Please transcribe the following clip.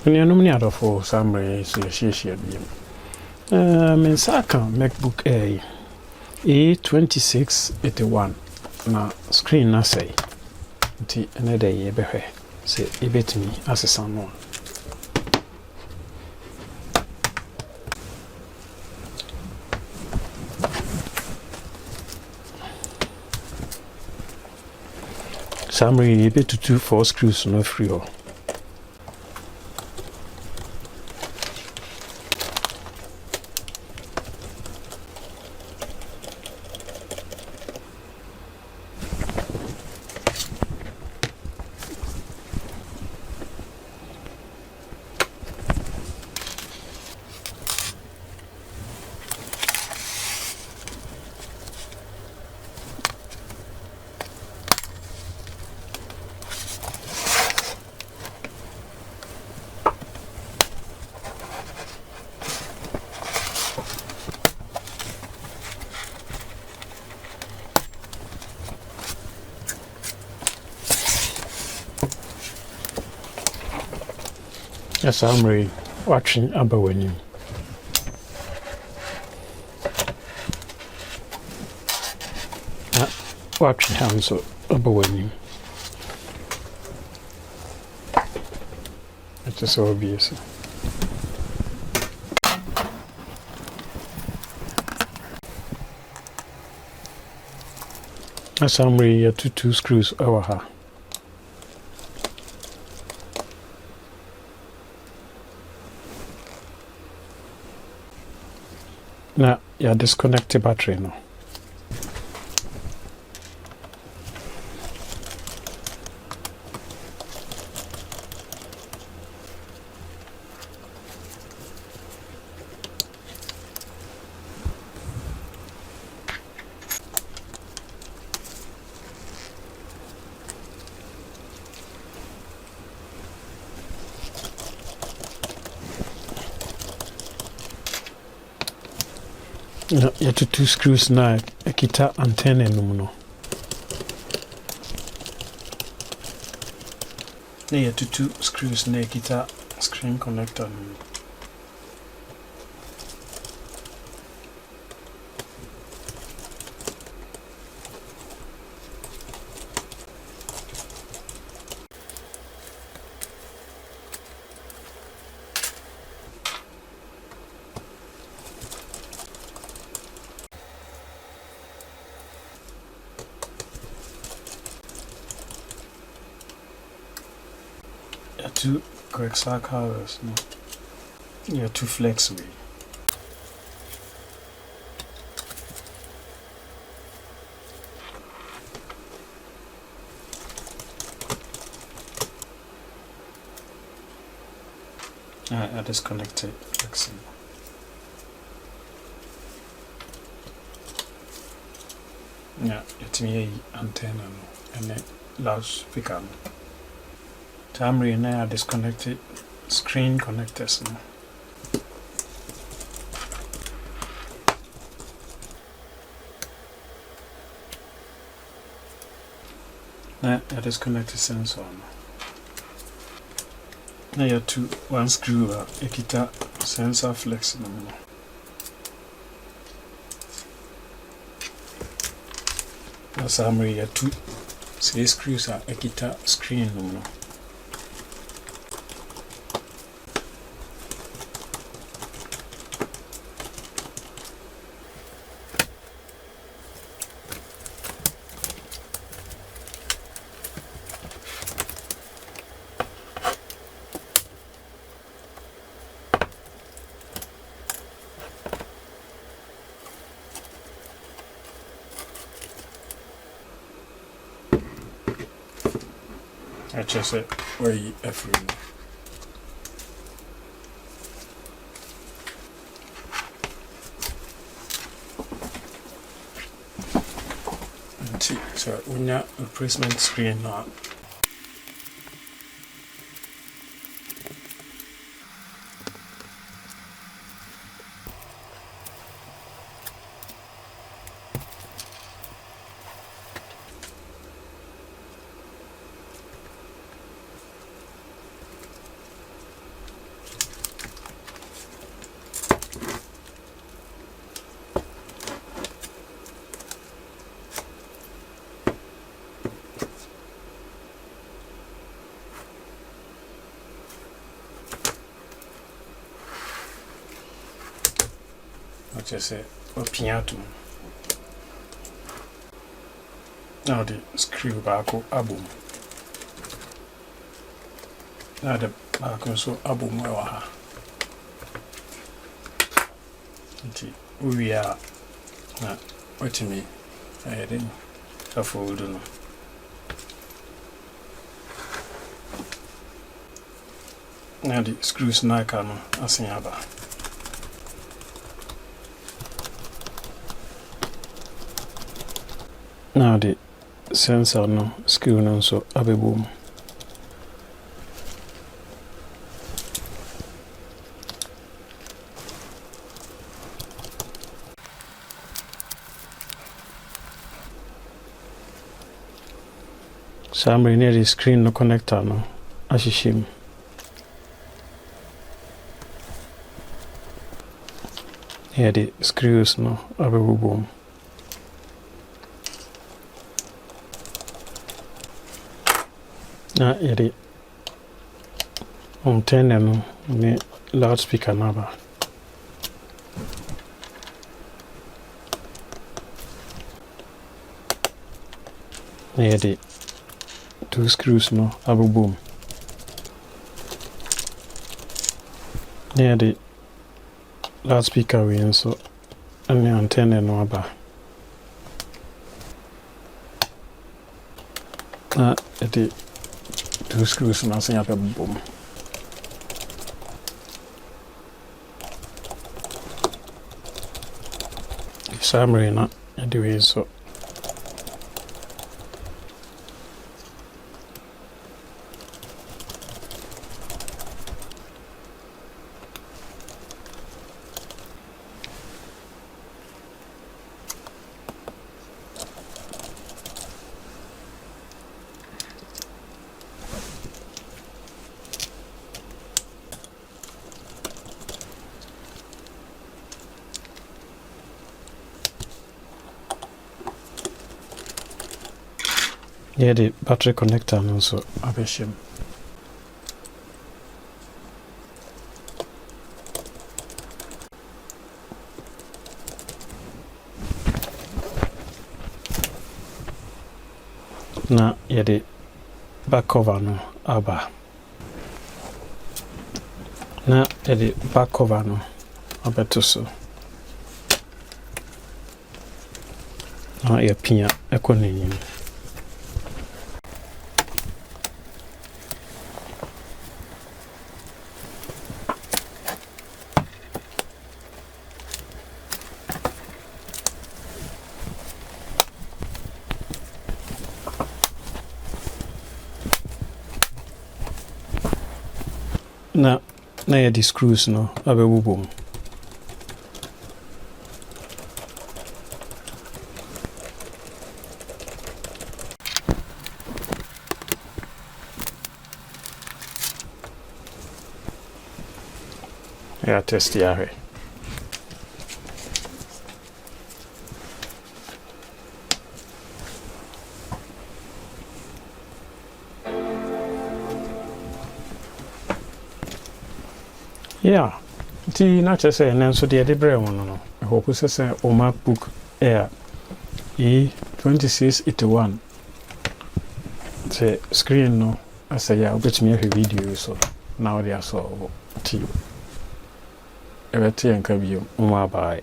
Nuanom ni adofo summary so yɛhyehyɛ biem. Mensaka MacBook Air A2681 na screen na say. Nti ene da yɛbɛhwɛ sɛ ebetumi asesa no. Summary yɛbɛtutu 4 screws no free hɔ. Summary watching abawani. Watching hands abawani. It is obvious. A summary two screws over her. Now, you disconnect the battery now. No, you have two screws now. Ekita antenna no. You have two screws na ekita screen connector no. Two correct circles, no? You're too flexible. I disconnected flexible. Yeah, it's me antenna no, and then loudspeaker no. Summary now disconnected screen connectors now. Now I disconnected sensor now. You have one screw ekita sensor flex now. Now summary you have two screws ekita screen now. I just said where you free. So when you replacement screen now. which is a piatum. Now the screw back album. Now the back also album. We are not watching me. I didn't afford to know. Now the screws na can asiaba. Now the sensor no screw no so abeboom. Summary near the screen no connector no ashishim. Here the screws no abeboom. Na here the antenna no ne loudspeaker naba. Here the two screws no abeboom. Here the loudspeaker we so and the antenna no aba. The two screws no say abeboom. Summary na anyway so yeah, the battery connector also abeshim. Na yeah, the back cover no aba. Na yeah, the back cover no abetuso. Na yeah, pia ekonin. Na yeah, the screws no abeboom. Yeah, test the yeah, the not just say and so the brand one no. I hope you say o MacBook Air E2681. Say screen no. I say yeah, bet me a video so now they are so T. Everything can be bye.